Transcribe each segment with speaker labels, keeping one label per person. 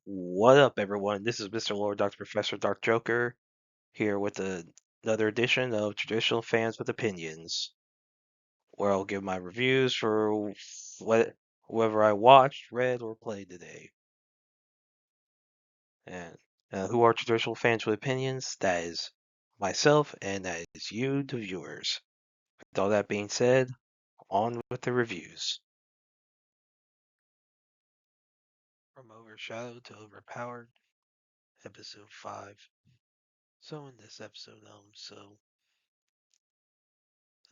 Speaker 1: What up, everyone? This is Mr. Lord, Dr. Professor, Dark Joker, here with another edition of Traditional Fans with Opinions, where I'll give my reviews for whoever I watched, read, or played today. And who are Traditional Fans with Opinions? That is myself, and that is you, the viewers. With all that being said, on with the reviews. From Overshadowed to Overpowered, Episode 5. So in this episode,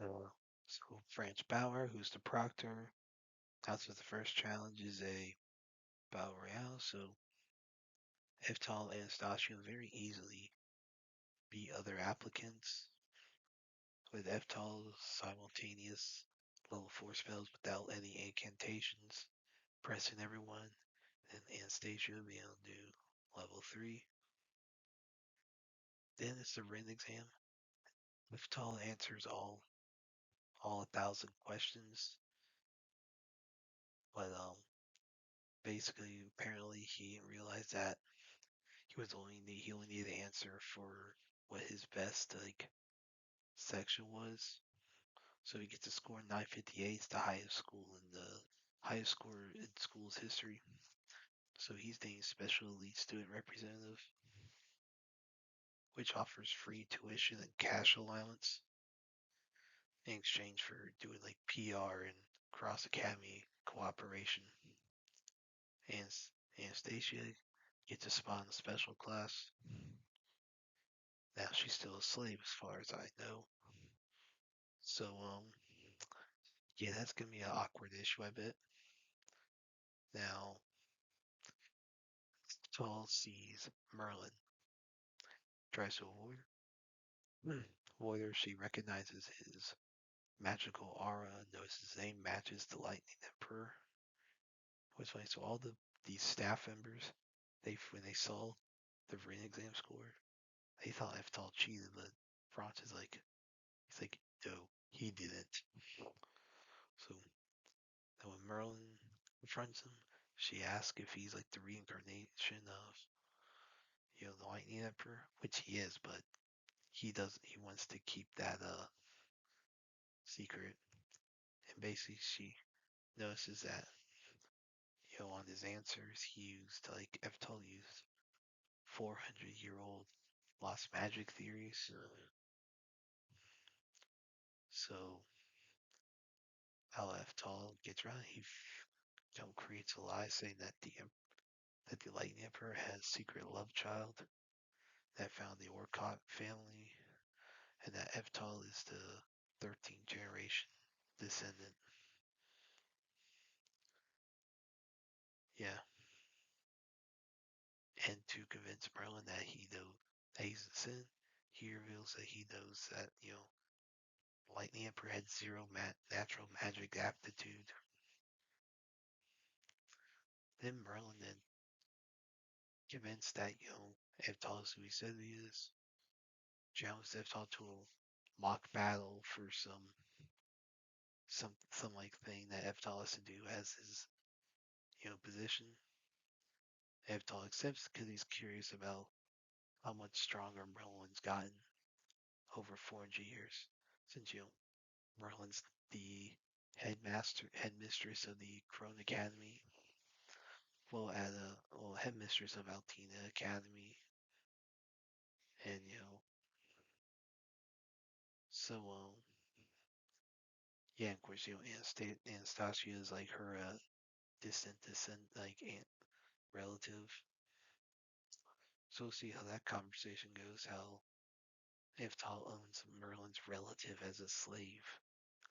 Speaker 1: Uh, so French Bauer, who's the proctor. That's what the first challenge is a battle royale. So Eftal and Stasio very easily beat other applicants with Eftal's simultaneous level 4 spells without any incantations, pressing everyone, and Anastasia being able to do level 3. Then it's the written exam. Eftal answers all 1,000 questions, but basically apparently he didn't realize that he only needed to answer for what his best section was. So he gets a score 958. It's the highest score in school's history. So he's named Special Elite Student Representative, which offers free tuition and cash allowance in exchange for doing like PR and cross academy cooperation. And Anastasia gets a spot in the special class. Now she's still a slave as far as I know. So yeah, that's gonna be an awkward issue, I bet. Now, Tall sees Merlin, tries to avoid her. She recognizes his magical aura, notices his name matches the Lightning Emperor. What's funny, so all these staff members, when they saw the written exam score, they thought Eftal cheated, but Franz is he's like, no, he didn't. So then when Merlin confronts him, she asks if he's like the reincarnation of the Lightning Emperor, which he is, but he wants to keep that secret. And basically she notices that on his answers he used like Eftal used 400-year-old lost magic theories. So how Eftal gets around, he creates a lie saying that the Lightning Emperor has a secret love child that found the Orcott family, and that Eftal is the 13th generation descendant. Yeah. And to convince Merlin that he's a sin, he reveals that he knows that, Lightning Emperor had zero natural magic aptitude. Then Merlin convinced that, Eftal is who he said he is, challenged Eftal to a mock battle for some like thing that Eftal has to do as his, position. Eftal accepts because he's curious about how much stronger Merlin's gotten over 400 years since, Merlin's the headmistress of the Crone Academy. Headmistress of Altina Academy, and so yeah, of course, Anastasia is like her distant descent, like aunt relative. So we'll see how that conversation goes. How Iftal owns Merlin's relative as a slave.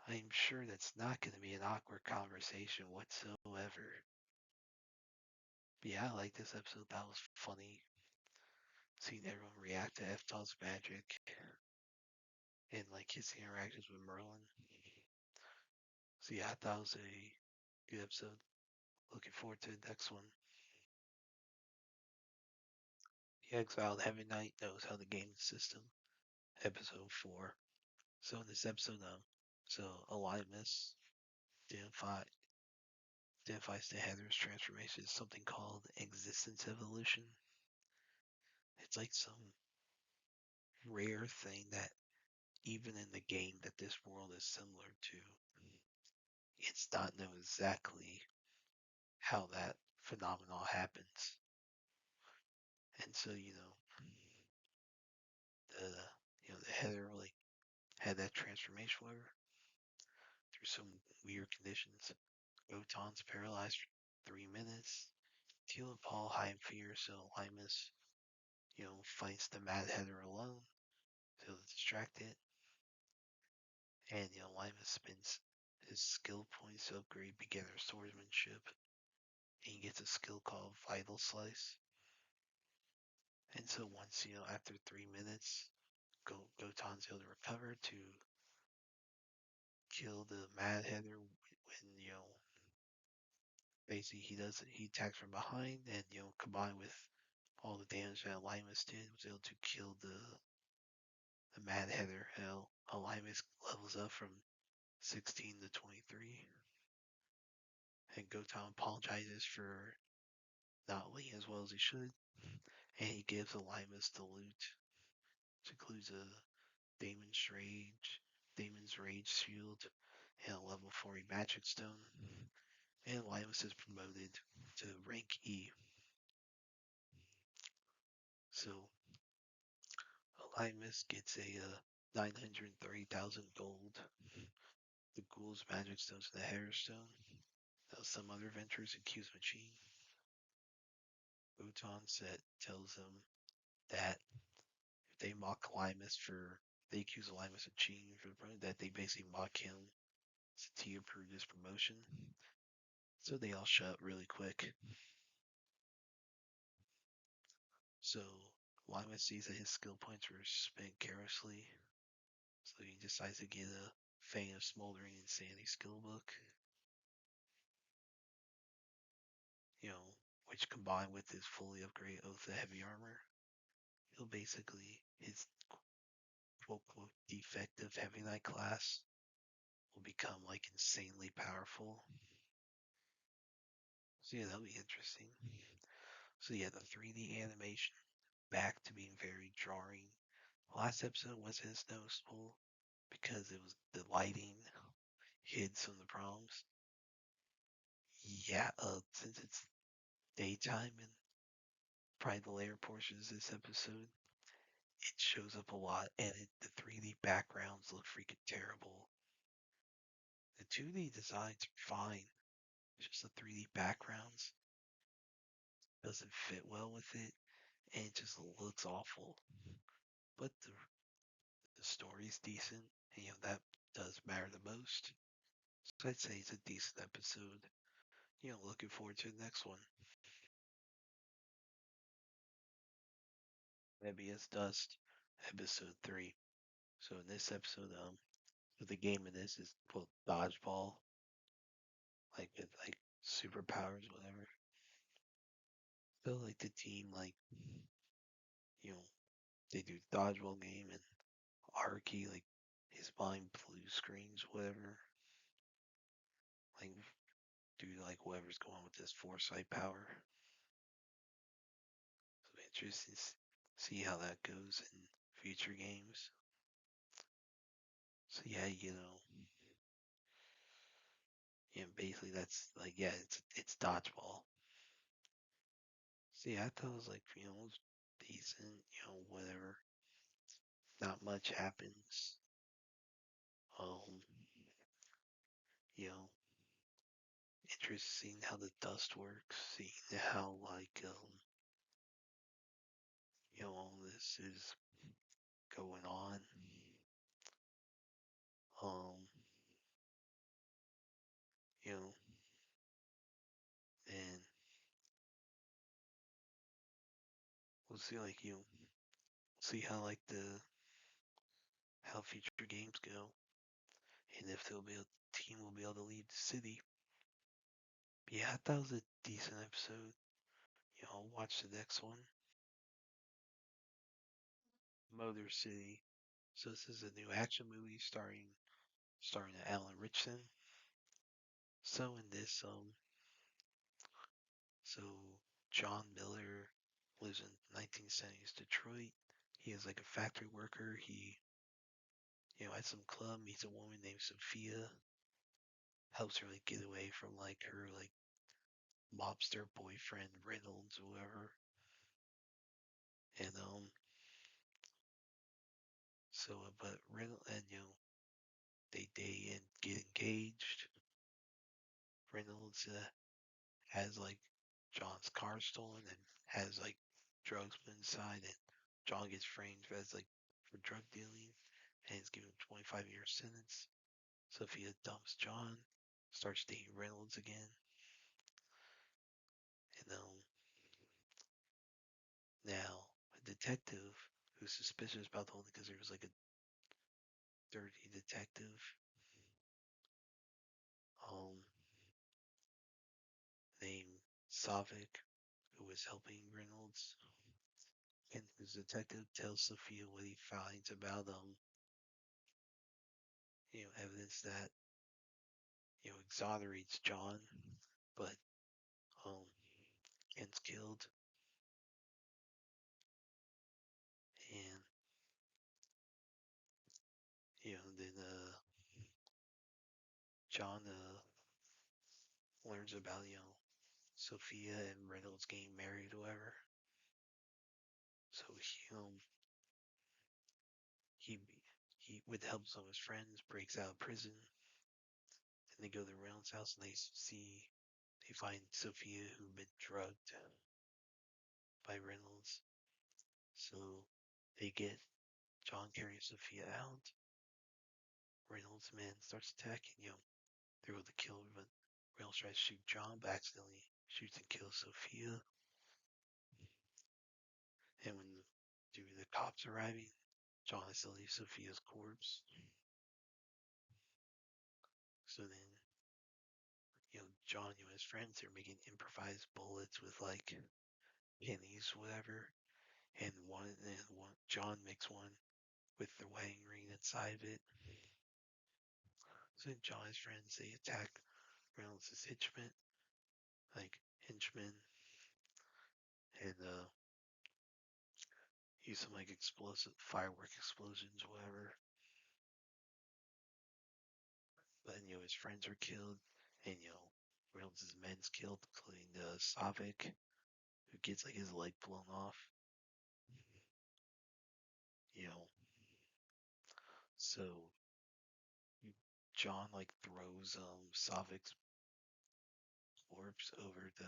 Speaker 1: I'm sure that's not going to be an awkward conversation whatsoever. But yeah, I like this episode. That was funny. Seeing everyone react to Eftal's magic and like his interactions with Merlin. So yeah, I thought it was a good episode. Looking forward to the next one. The Exiled Heavy Knight knows how to game the system. Episode 4. So in this episode, so Aliveness didn't find identifies the Heather's transformation as something called existence evolution. It's like some rare thing that even in the game that this world is similar to, it's not known exactly how that phenomenon happens. And so, the the Heather like had that transformation whatever through some weird conditions. Goton's paralyzed for 3 minutes. Teal and Paul high in fear, so Limus, fights the Mad Heather alone to distract it. And Limus spends his skill points to upgrade beginner swordsmanship. And he gets a skill called Vital Slice. And so once, after 3 minutes, Goton's able to recover to kill the Mad Heather when, basically he attacks from behind and, combined with all the damage that Limus did, was able to kill the Mad Heather. Hell, Limus levels up from 16 to 23. And Goton apologizes for not winning as well as he should. And he gives Limus the loot, which includes a Daemon's Rage Shield, and a level 40 Magic Stone. And Limus is promoted to rank E. So Limus gets a 930,000 gold, the Ghoul's Magic Stones, and the Hairstone. Some other adventures in Q's Machine. Goton tells them that if they mock Limus they accuse Limus of cheating for the promotion, that they basically mock him since he approved his promotion. So they all shut up really quick. So Limus sees that his skill points were spent carelessly, so he decides to get a Fane of Smoldering Insanity skill book. Which combined with his fully upgraded Oath of Heavy Armor, he'll basically, his quote-quote defective Heavy Knight class will become like insanely powerful. So yeah, that'll be interesting. So yeah, the 3D animation back to being very jarring. Last episode wasn't as noticeable because it was the lighting hid some of the problems. Yeah, since it's daytime and probably the later portions of this episode, it shows up a lot, and the 3D backgrounds look freaking terrible. The 2D designs are fine, it's just the 3D backgrounds doesn't fit well with it, and it just looks awful. But the story's decent, and that does matter the most. So I'd say it's a decent episode. Looking forward to the next one. Mebius Dust, episode 3. So in this episode, the game in this is called dodgeball, like with like superpowers, whatever. So like the team, like you know, they do the dodgeball game, and Arky, like his mind blue screens, whatever. Like do like whatever's going on with this foresight power. So interesting to see how that goes in future games. So yeah, basically that's like it's dodgeball. So yeah, I thought it was like it was decent, whatever. Not much happens. Um, you know, Interesting how the dust works, seeing how like all this is going on. Um, you know, and we'll see like see how like the how future games go, and if the team will be able to leave the city. But yeah, I thought it was a decent episode. I'll watch the next one. Motor City. So this is a new action movie starring Alan Richson. So in this So John Miller lives in 1970s Detroit. He is like a factory worker. He, at some club meets a woman named Sophia, helps her like get away from like her like mobster boyfriend Reynolds or whoever. And but Reynolds and they date and get engaged. Reynolds has like John's car stolen and has like drugs put inside, and John gets framed as like for drug dealing and is given a 25-year sentence. Sophia dumps John, starts dating Reynolds again, and now a detective who's suspicious about the whole thing because there was like a dirty detective um named Savik who was helping Reynolds, and his detective tells Sophia what he finds about evidence that exonerates John, but um Kent's killed, and then John learns about Sophia and Reynolds getting married, or whatever. So he with the help of some of his friends breaks out of prison, and they go to Reynolds' house and they find Sophia who'd been drugged by Reynolds. So they get John carries Sophia out. Reynolds' men starts attacking. They're able to kill her, but Reynolds tries to shoot John, but accidentally shoots and kills Sophia. And when the cops arriving, John has to leave Sophia's corpse. So then, John and his friends are making improvised bullets with like pennies, whatever. And John makes one with the wedding ring inside of it. So then John and his friends, they attack Reynolds' henchmen, and use some like explosive firework explosions, whatever. But his friends are killed, and Reynolds' men's killed, including Savik, who gets like his leg blown off. You know, so John like throws Savik's corpse over the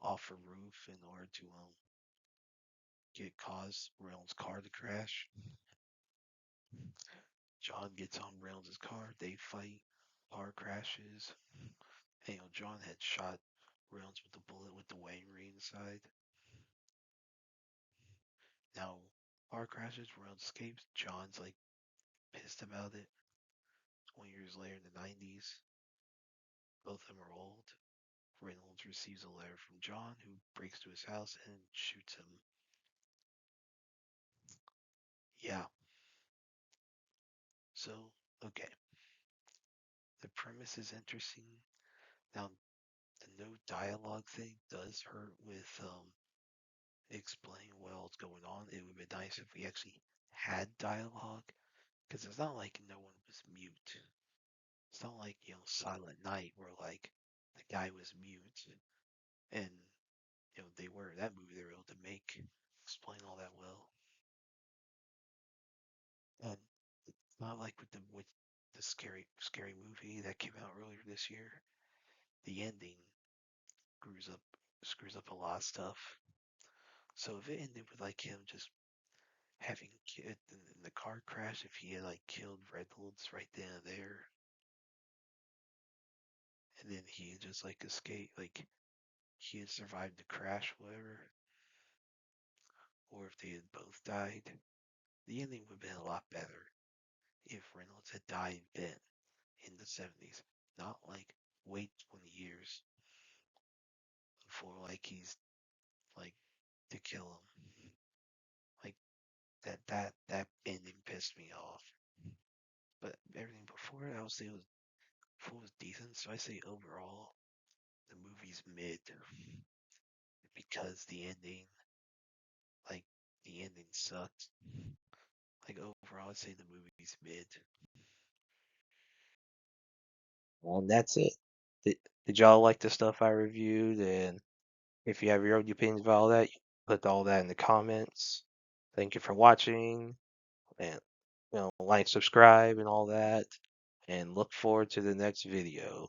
Speaker 1: off a roof in order to cause Reynolds' car to crash. John gets on Reynolds' car, they fight, car crashes. And, John had shot Reynolds with the bullet with the wedding ring inside. Now, car crashes, Reynolds escapes. John's like pissed about it. 20 years later in the 90s, both of them are old. Reynolds receives a letter from John, who breaks to his house and shoots him. Yeah. So, okay. The premise is interesting. Now, the no dialogue thing does hurt with explaining what all's going on. It would be nice if we actually had dialogue, because it's not like no one was mute. It's not like Silent Night, where like the guy was mute, and they were that movie they were able to make explain all that well. And it's not like with the scary movie that came out earlier this year. The ending screws up a lot of stuff. So if it ended with like him just having kid in the car crash, if he had like killed Reynolds right then and there, and then he had just like escaped, like he had survived the crash, whatever, or if they had both died, the ending would have been a lot better if Reynolds had died then in the 70s, not like wait 20 years before like he's like to kill him. Like that ending pissed me off. But everything before it, I would say was What was decent? So I say overall, the movie's mid because like the ending sucked. Like overall, I'd say the movie's mid.
Speaker 2: And that's it. Did y'all like the stuff I reviewed? And if you have your own opinions about all that, you put all that in the comments. Thank you for watching, and like, subscribe, and all that. And look forward to the next video.